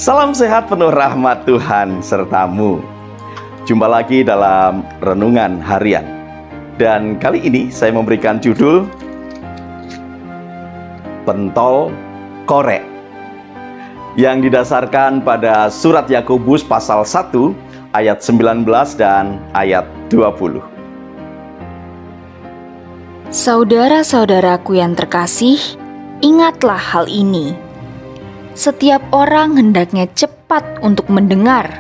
Salam sehat penuh rahmat Tuhan sertamu. Jumpa lagi dalam Renungan Harian. Dan kali ini saya memberikan judul Pentol Korek, yang didasarkan pada surat Yakobus pasal 1 ayat 19 dan ayat 20. Saudara-saudaraku yang terkasih, ingatlah hal ini. Setiap orang hendaknya cepat untuk mendengar,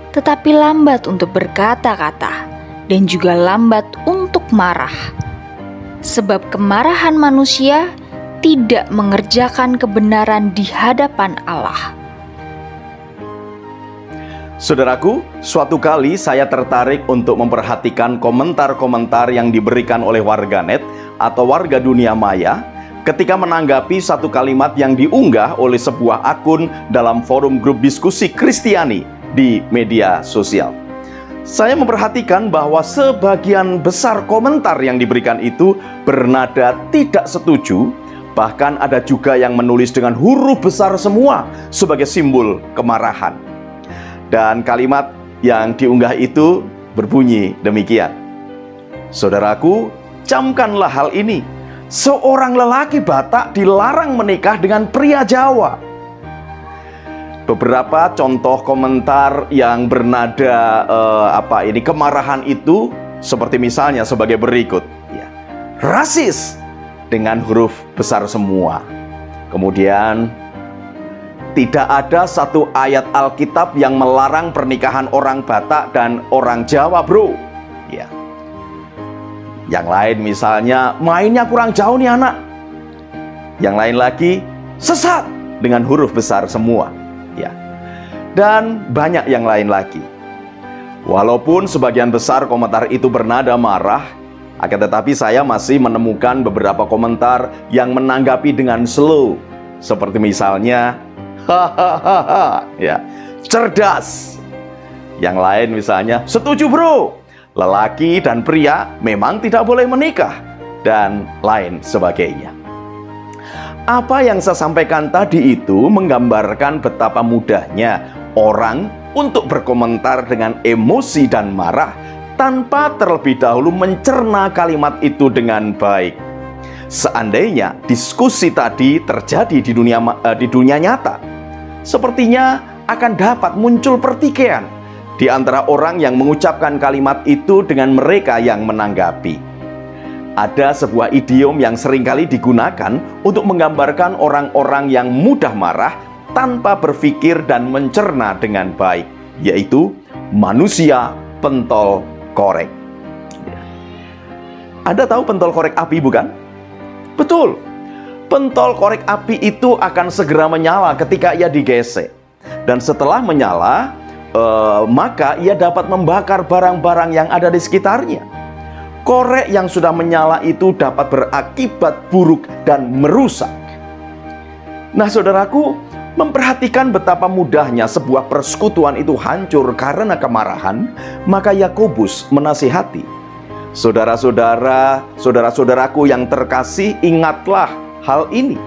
tetapi lambat untuk berkata-kata, dan juga lambat untuk marah. Sebab kemarahan manusia tidak mengerjakan kebenaran di hadapan Allah. Saudaraku, suatu kali saya tertarik untuk memperhatikan komentar-komentar yang diberikan oleh warganet atau warga dunia maya ketika menanggapi satu kalimat yang diunggah oleh sebuah akun dalam forum grup diskusi Kristiani di media sosial. Saya memperhatikan bahwa sebagian besar komentar yang diberikan itu bernada tidak setuju, bahkan ada juga yang menulis dengan huruf besar semua sebagai simbol kemarahan. Dan kalimat yang diunggah itu berbunyi demikian: "Saudaraku, camkanlah hal ini. Seorang lelaki Batak dilarang menikah dengan pria Jawa." Beberapa contoh komentar yang bernada kemarahan itu seperti misalnya sebagai berikut. Rasis dengan huruf besar semua. Kemudian, tidak ada satu ayat Alkitab yang melarang pernikahan orang Batak dan orang Jawa, bro. Yang lain misalnya, mainnya kurang jauh nih anak. Yang lain lagi, sesat dengan huruf besar semua. Dan banyak yang lain lagi. Walaupun sebagian besar komentar itu bernada marah, akan tetapi saya masih menemukan beberapa komentar yang menanggapi dengan slow. Seperti misalnya, hahaha, cerdas. Yang lain misalnya, setuju bro, lelaki dan pria memang tidak boleh menikah, dan lain sebagainya. Apa yang saya sampaikan tadi itu menggambarkan betapa mudahnya orang untuk berkomentar dengan emosi dan marah tanpa terlebih dahulu mencerna kalimat itu dengan baik. Seandainya diskusi tadi terjadi di dunia nyata, sepertinya akan dapat muncul pertikaian di antara orang yang mengucapkan kalimat itu dengan mereka yang menanggapi. Ada sebuah idiom yang seringkali digunakan untuk menggambarkan orang-orang yang mudah marah tanpa berpikir dan mencerna dengan baik, yaitu manusia pentol korek. Anda tahu pentol korek api, bukan? Betul. Pentol korek api itu akan segera menyala ketika ia digesek. Dan setelah menyala, maka ia dapat membakar barang-barang yang ada di sekitarnya. Korek yang sudah menyala itu dapat berakibat buruk dan merusak. Nah, saudaraku, memperhatikan betapa mudahnya sebuah persekutuan itu hancur karena kemarahan, maka Yakobus menasihati, saudara-saudaraku yang terkasih, ingatlah hal ini.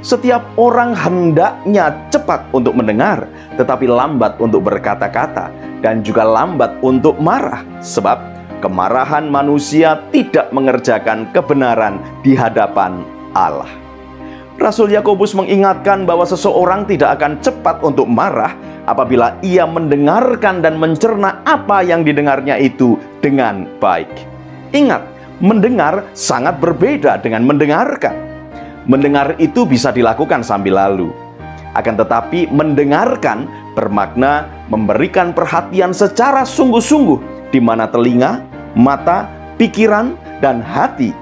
Setiap orang hendaknya cepat untuk mendengar, tetapi lambat untuk berkata-kata, dan juga lambat untuk marah, sebab kemarahan manusia tidak mengerjakan kebenaran di hadapan Allah. Rasul Yakobus mengingatkan bahwa seseorang tidak akan cepat untuk marah apabila ia mendengarkan dan mencerna apa yang didengarnya itu dengan baik. Ingat, mendengar sangat berbeda dengan mendengarkan. Mendengar itu bisa dilakukan sambil lalu. Akan tetapi mendengarkan bermakna memberikan perhatian secara sungguh-sungguh, di mana telinga, mata, pikiran, dan hati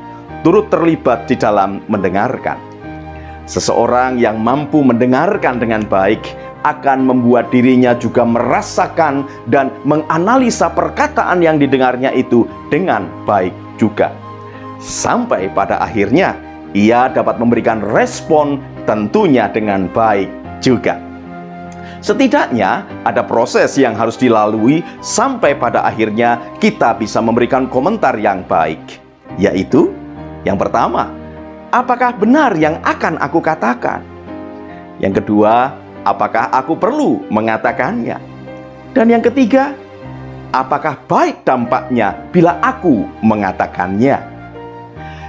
turut terlibat di dalam mendengarkan. Seseorang yang mampu mendengarkan dengan baik akan membuat dirinya juga merasakan dan menganalisa perkataan yang didengarnya itu dengan baik juga. Sampai pada akhirnya ia dapat memberikan respon tentunya dengan baik juga. Setidaknya ada proses yang harus dilalui sampai pada akhirnya kita bisa memberikan komentar yang baik, yaitu yang pertama, apakah benar yang akan aku katakan? Yang kedua, apakah aku perlu mengatakannya? Dan yang ketiga, apakah baik dampaknya bila aku mengatakannya?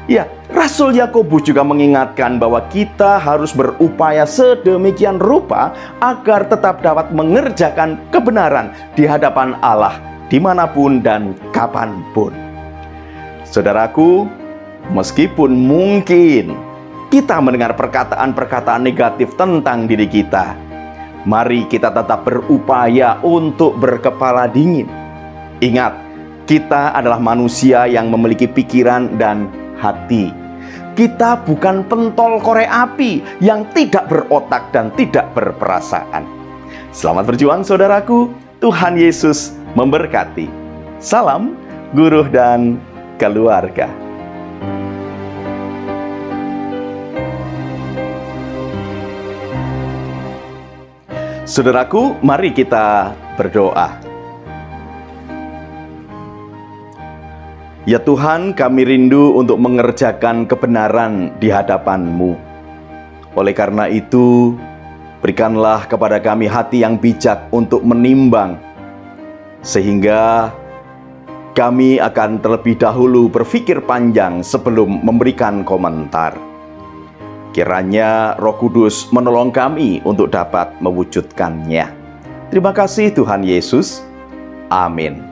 Ya, Rasul Yakobus juga mengingatkan bahwa kita harus berupaya sedemikian rupa agar tetap dapat mengerjakan kebenaran di hadapan Allah dimanapun dan kapanpun. Saudaraku, meskipun mungkin kita mendengar perkataan-perkataan negatif tentang diri kita, mari kita tetap berupaya untuk berkepala dingin. Ingat, kita adalah manusia yang memiliki pikiran dan hati. Kita bukan pentol korek api yang tidak berotak dan tidak berperasaan. Selamat berjuang saudaraku, Tuhan Yesus memberkati. Salam guru dan keluarga. Saudaraku, mari kita berdoa. Ya Tuhan, kami rindu untuk mengerjakan kebenaran di hadapan-Mu. Oleh karena itu, berikanlah kepada kami hati yang bijak untuk menimbang, sehingga kami akan terlebih dahulu berpikir panjang sebelum memberikan komentar. Kiranya Roh Kudus menolong kami untuk dapat mewujudkannya. Terima kasih Tuhan Yesus. Amin.